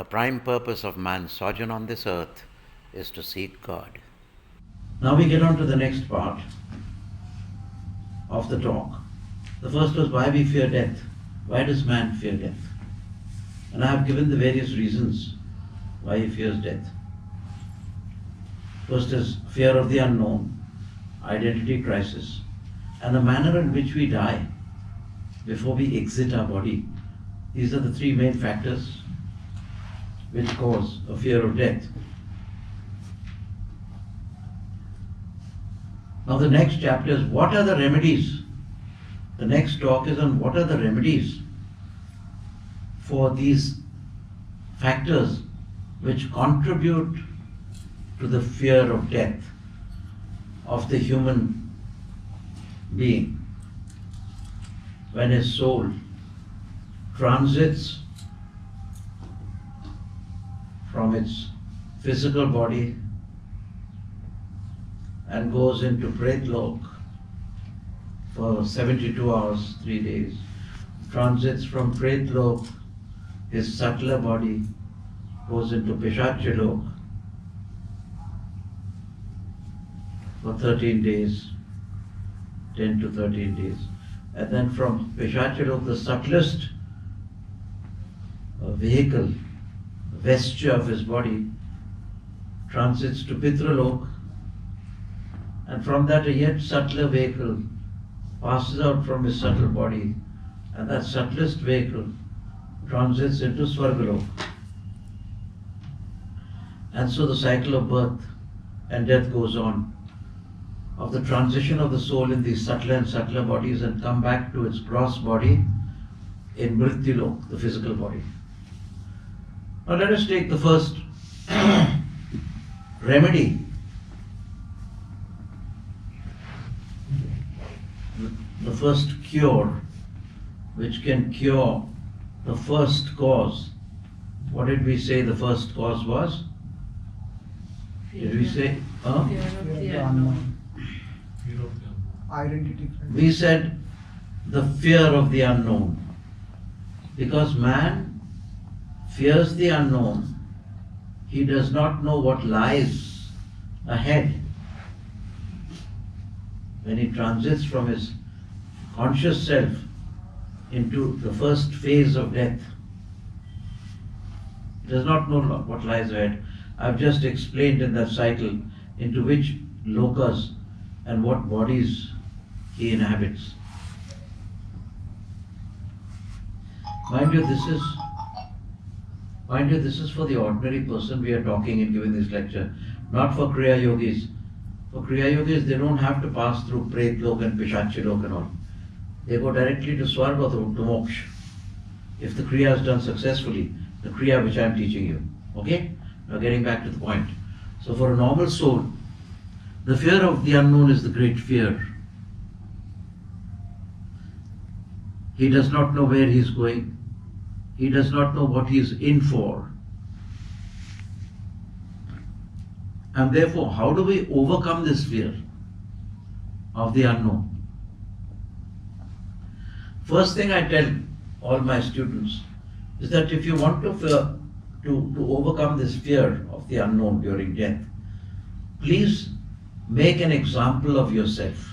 prime purpose of man's sojourn on this earth is to seek God. Now we get on to the next part of the talk. The first was why we fear death. Why does man fear death? And I have given the various reasons why he fears death. First is fear of the unknown, identity crisis, and the manner in which we die before we exit our body. These are the three main factors which cause a fear of death. Now the next chapter is what are the remedies? The next talk is on what are the remedies for these factors which contribute to the fear of death of the human being when his soul transits from its physical body and goes into Pretlok for 72 hours, 3 days, transits from Pretlok, his subtler body goes into Pishachalok for 13 days, 10 to 13 days. And then from Pishachalok, the subtlest vehicle, vesture of his body, transits to Pitralok, and from that a yet subtler vehicle passes out from his subtle body, and that subtlest vehicle transits into Swargalok. And so the cycle of birth and death goes on, of the transition of the soul in these subtler and subtler bodies and come back to its gross body in Mrityulok, the physical body. Now let us take the first remedy. The first cure, which can cure the first cause. What did we say the first cause was? Did we say? Fear of the unknown. Identity. We said the fear of the unknown. Because man fears the unknown, he does not know what lies ahead. When he transits from his conscious self into the first phase of death, he does not know what lies ahead. I've just explained in that cycle into which lokas and what bodies he inhabits. Mind you, this is for the ordinary person we are talking and giving this lecture, not for Kriya Yogis. For Kriya Yogis, they don't have to pass through Pretlok and Pishachalok and all. They go directly to Swarga, to Moksha. If the Kriya is done successfully, the Kriya which I am teaching you. Okay? Now getting back to the point. So for a normal soul, the fear of the unknown is the great fear. He does not know where he is going. He does not know what he is in for. And therefore, how do we overcome this fear of the unknown? First thing I tell all my students is that if you want to overcome this fear of the unknown during death, please make an example of yourself.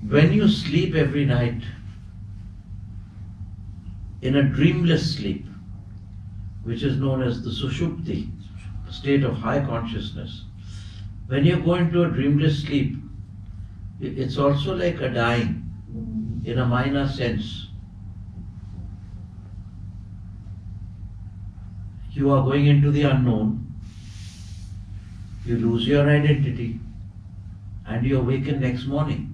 When you sleep every night in a dreamless sleep, which is known as the Sushupti, state of high consciousness, when you go into a dreamless sleep, it's also like a dying in a minor sense. You are going into the unknown, you lose your identity, and you awaken next morning.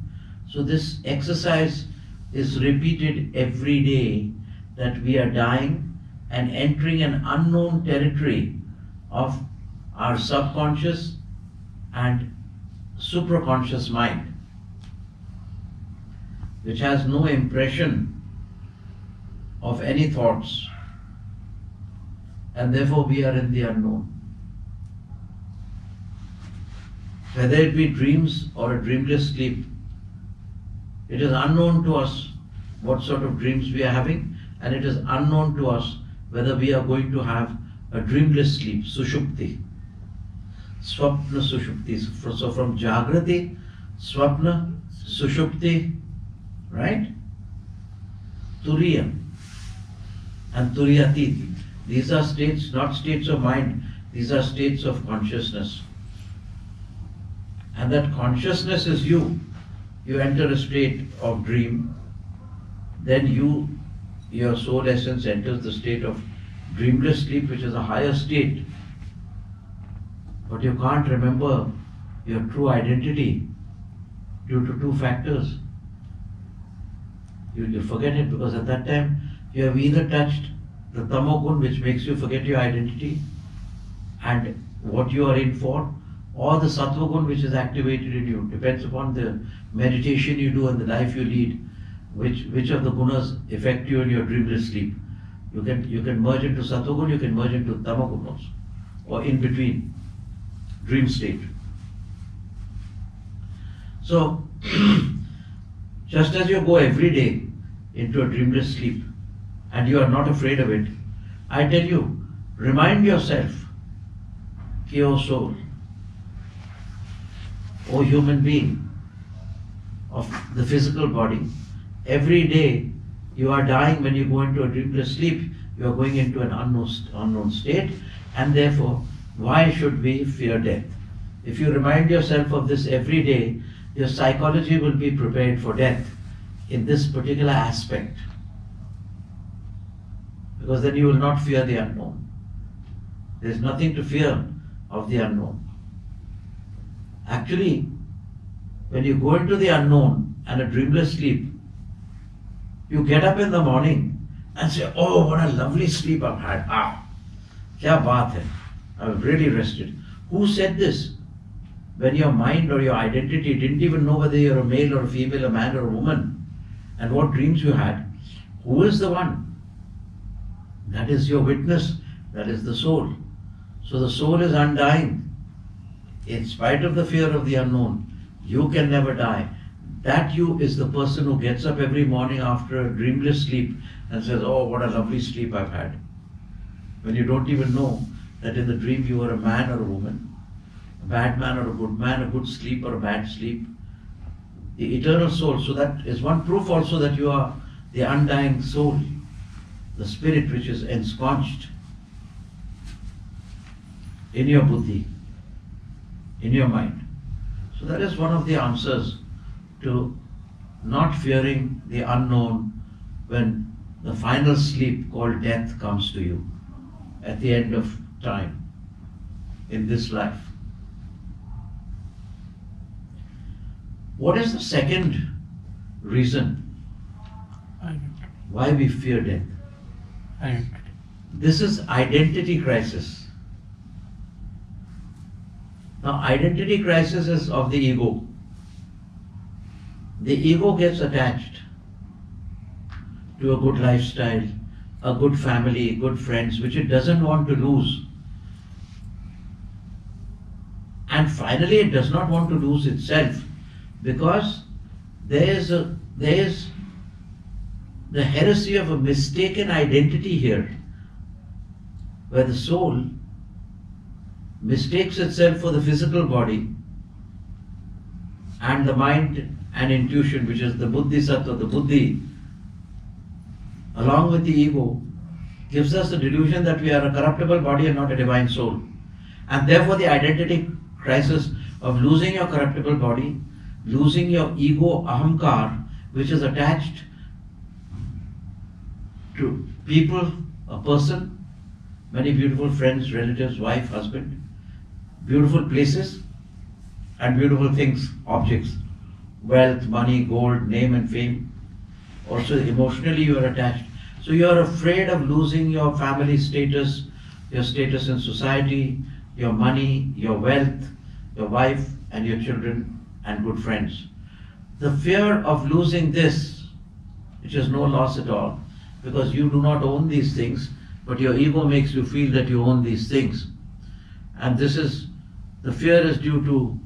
So this exercise is repeated every day, that we are dying and entering an unknown territory of our subconscious and supraconscious mind, which has no impression of any thoughts, and therefore we are in the unknown. Whether it be dreams or a dreamless sleep, it is unknown to us what sort of dreams we are having, and it is unknown to us whether we are going to have a dreamless sleep, sushupti, swapna sushupti. So from jagrati, swapna, sushupti, right? Turiya and turiyati. These are states, not states of mind, these are states of consciousness. And that consciousness is you. You enter a state of dream, then your soul essence enters the state of dreamless sleep, which is a higher state. But you can't remember your true identity due to two factors. You forget it because at that time you have either touched the tamogun, which makes you forget your identity and what you are in for, or the sattvagun, which is activated in you. Depends upon the meditation you do and the life you lead, which of the gunas affect you in your dreamless sleep. You can merge into sattvagun, you can merge into tamagun also, or in between, dream state. So, just as you go every day into a dreamless sleep and you are not afraid of it, I tell you, remind yourself, ki O soul, O human being of the physical body, every day you are dying. When you go into a dreamless sleep, you are going into an unknown state, and therefore, why should we fear death? If you remind yourself of this every day, your psychology will be prepared for death in this particular aspect, because then you will not fear the unknown. There is nothing to fear of the unknown. Actually, when you go into the unknown and a dreamless sleep, you get up in the morning and say, oh, what a lovely sleep I've had. Kya baat hai. I've really rested. Who said this? When your mind or your identity didn't even know whether you're a male or a female, a man or a woman, and what dreams you had. Who is the one? That is your witness. That is the soul. So the soul is undying. In spite of the fear of the unknown, you can never die. That you is the person who gets up every morning after a dreamless sleep and says, oh, what a lovely sleep I've had. When you don't even know that in the dream you were a man or a woman, a bad man or a good man, a good sleep or a bad sleep. The eternal soul. So that is one proof also that you are the undying soul, the spirit which is ensconced in your buddhi, in your mind. So that is one of the answers to not fearing the unknown when the final sleep called death comes to you at the end of time in this life. What is the second reason why we fear death? Identity. This is identity crisis. Now, identity crisis is of the ego. The ego gets attached to a good lifestyle, a good family, good friends, which it doesn't want to lose. And finally, it does not want to lose itself, because there is the heresy of a mistaken identity here, where the soul mistakes itself for the physical body, and the mind and intuition, which is the buddhisattva, the buddhi, along with the ego, gives us the delusion that we are a corruptible body and not a divine soul. And therefore the identity crisis of losing your corruptible body, losing your ego, ahamkar, which is attached to people, a person, many beautiful friends, relatives, wife, husband, beautiful places and beautiful things, objects, wealth, money, gold, name and fame. Also emotionally you are attached. So you are afraid of losing your family status, your status in society, your money, your wealth, your wife and your children and good friends. The fear of losing this, which is no loss at all, because you do not own these things, but your ego makes you feel that you own these things. And this is, the fear is due to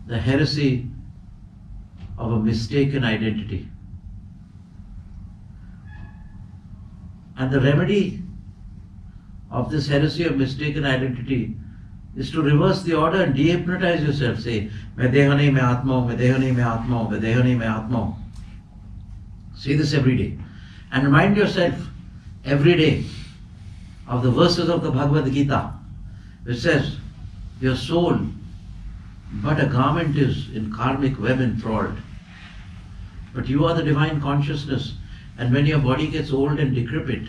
the heresy of a mistaken identity. And the remedy of this heresy of mistaken identity is to reverse the order and de-hypnotize yourself. Say, मैं देह नहीं मैं आत्मा हूँ, मैं देह नहीं मैं आत्मा हूँ, मैं देह नहीं मैं आत्मा हूँ. Say this every day. And remind yourself every day of the verses of the Bhagavad Gita, which says, your soul but a garment is in karmic web enthralled. But you are the divine consciousness, and when your body gets old and decrepit,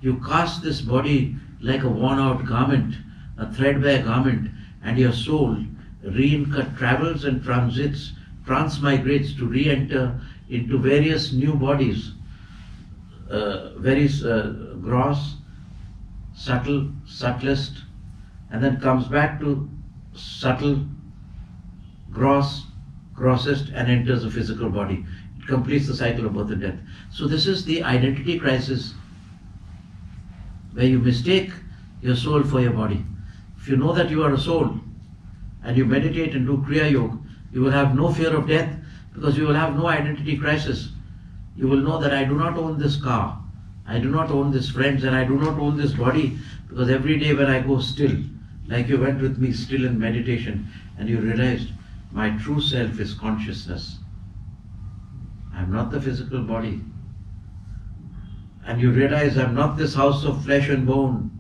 you cast this body like a worn out garment, a threadbare garment, and your soul travels and transmigrates to re-enter into various new bodies, various gross, subtle, subtlest, and then comes back to subtle, grossest, and enters the physical body. It completes the cycle of birth and death. So this is the identity crisis, where you mistake your soul for your body. If you know that you are a soul and you meditate and do Kriya Yoga, you will have no fear of death, because you will have no identity crisis. You will know that I do not own this car, I do not own this friends, and I do not own this body, because every day when I go still, like you went with me still in meditation, and you realized my true self is consciousness. I am not the physical body. And you realize I am not this house of flesh and bone,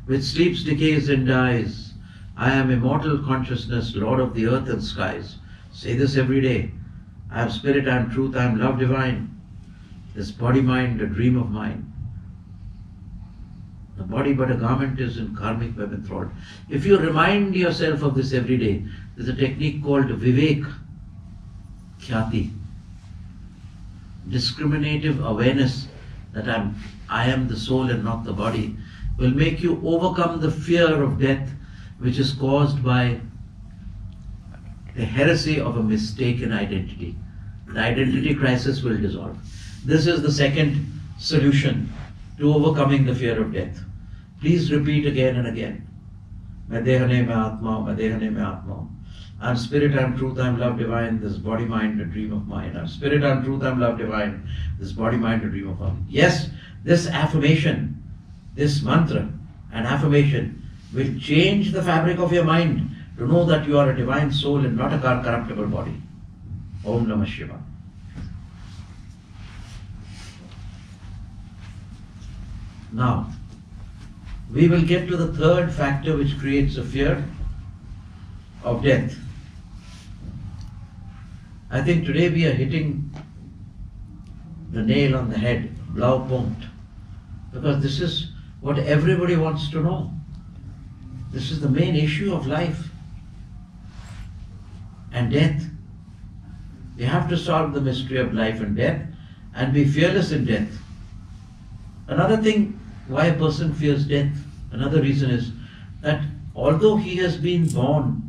which sleeps, decays and dies. I am immortal consciousness, Lord of the earth and skies. Say this every day. I am spirit, I am truth, I am love divine. This body mind, a dream of mine. The body but a garment is in karmic web enthralled. If you remind yourself of this every day, there's a technique called Vivek Khyati. Discriminative awareness that I am the soul and not the body, will make you overcome the fear of death, which is caused by the heresy of a mistaken identity. The identity crisis will dissolve. This is the second solution to overcoming the fear of death. Please repeat again and again. मैं देह नहीं मैं आत्मा हूँ, मैं देह नहीं मैं आत्मा हूँ. I am spirit, I am truth, I am love divine, this body mind, a dream of mine. I am spirit, I am truth, I am love divine, this body mind, a dream of mine. Yes, this affirmation, this mantra and affirmation will change the fabric of your mind to know that you are a divine soul and not a corruptible body. Om Namah Shivaya. Now, we will get to the third factor which creates a fear of death. I think today we are hitting the nail on the head, Blaupunkt, because this is what everybody wants to know. This is the main issue of life and death. We have to solve the mystery of life and death and be fearless in death. Another thing why a person fears death, another reason is that although he has been born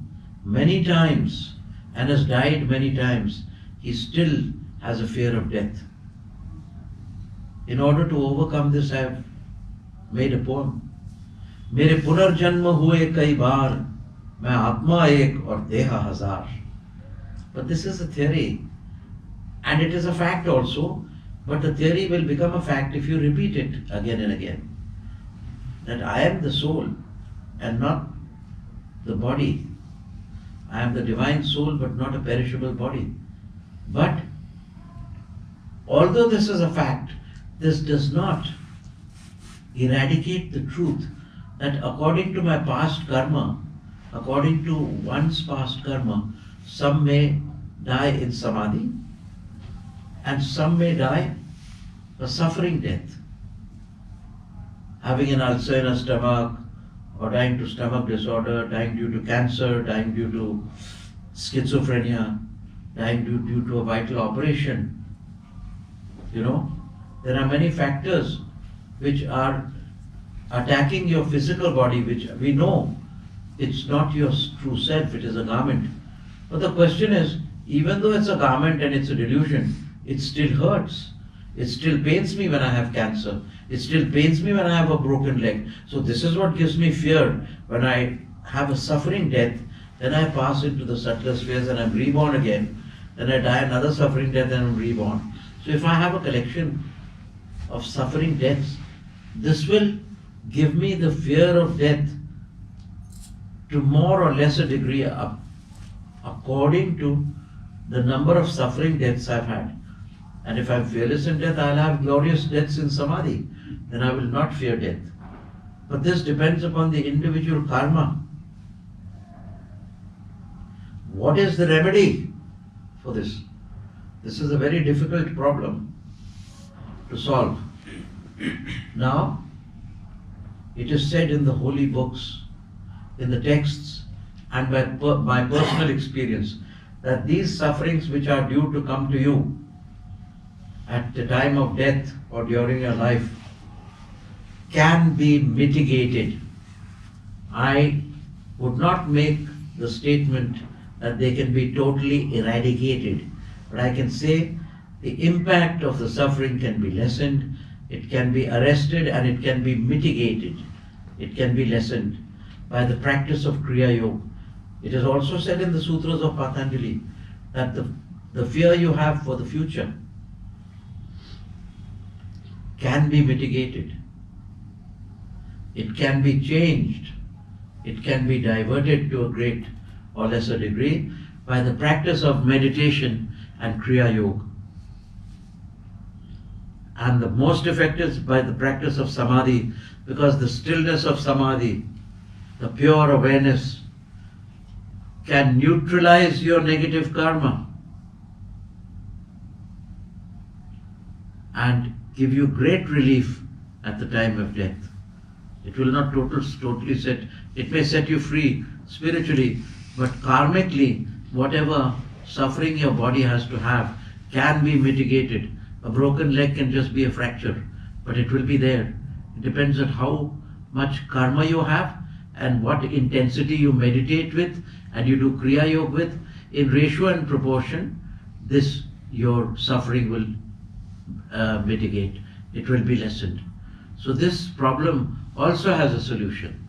many times and has died many times, he still has a fear of death. In order to overcome this, I have made a poem. मेरे पुनर्जन्म हुए कई बार, मैं आत्मा एक और देहा हजार. But this is a theory, and it is a fact also. But the theory will become a fact if you repeat it again and again. That I am the soul and not the body. I am the divine soul but not a perishable body. But although this is a fact, this does not eradicate the truth that according to my past karma, according to one's past karma, some may die in samadhi and some may die a suffering death, having an ulcer in a stomach, or dying to stomach disorder, dying due to cancer, dying due to schizophrenia, dying due to a vital operation. You know, there are many factors which are attacking your physical body, which we know it's not your true self, it is a garment. But the question is, even though it's a garment and it's a delusion, it still hurts. It still pains me when I have cancer. It still pains me when I have a broken leg. So this is what gives me fear. When I have a suffering death, then I pass into the subtler spheres and I'm reborn again. Then I die another suffering death and I'm reborn. So if I have a collection of suffering deaths, this will give me the fear of death to more or lesser degree according to the number of suffering deaths I've had. And if I'm fearless in death, I'll have glorious deaths in samadhi. Then I will not fear death. But this depends upon the individual karma. What is the remedy for this? This is a very difficult problem to solve. Now, it is said in the holy books, in the texts, and by my personal experience, that these sufferings which are due to come to you at the time of death or during your life can be mitigated. I would not make the statement that they can be totally eradicated, but I can say the impact of the suffering can be lessened, it can be arrested, and it can be mitigated. It can be lessened by the practice of Kriya Yoga. It is also said in the sutras of Patanjali that the fear you have for the future can be mitigated. It can be changed. It can be diverted to a great or lesser degree by the practice of meditation and Kriya Yoga. And the most effective is by the practice of Samadhi, because the stillness of Samadhi, the pure awareness, can neutralize your negative karma and give you great relief at the time of death. It will not totally set, it may set you free spiritually, but karmically, whatever suffering your body has to have can be mitigated. A broken leg can just be a fracture, but it will be there. It depends on how much karma you have and what intensity you meditate with and you do Kriya Yoga with. In ratio and proportion, your suffering will mitigate. It will be lessened. So this problem also has a solution.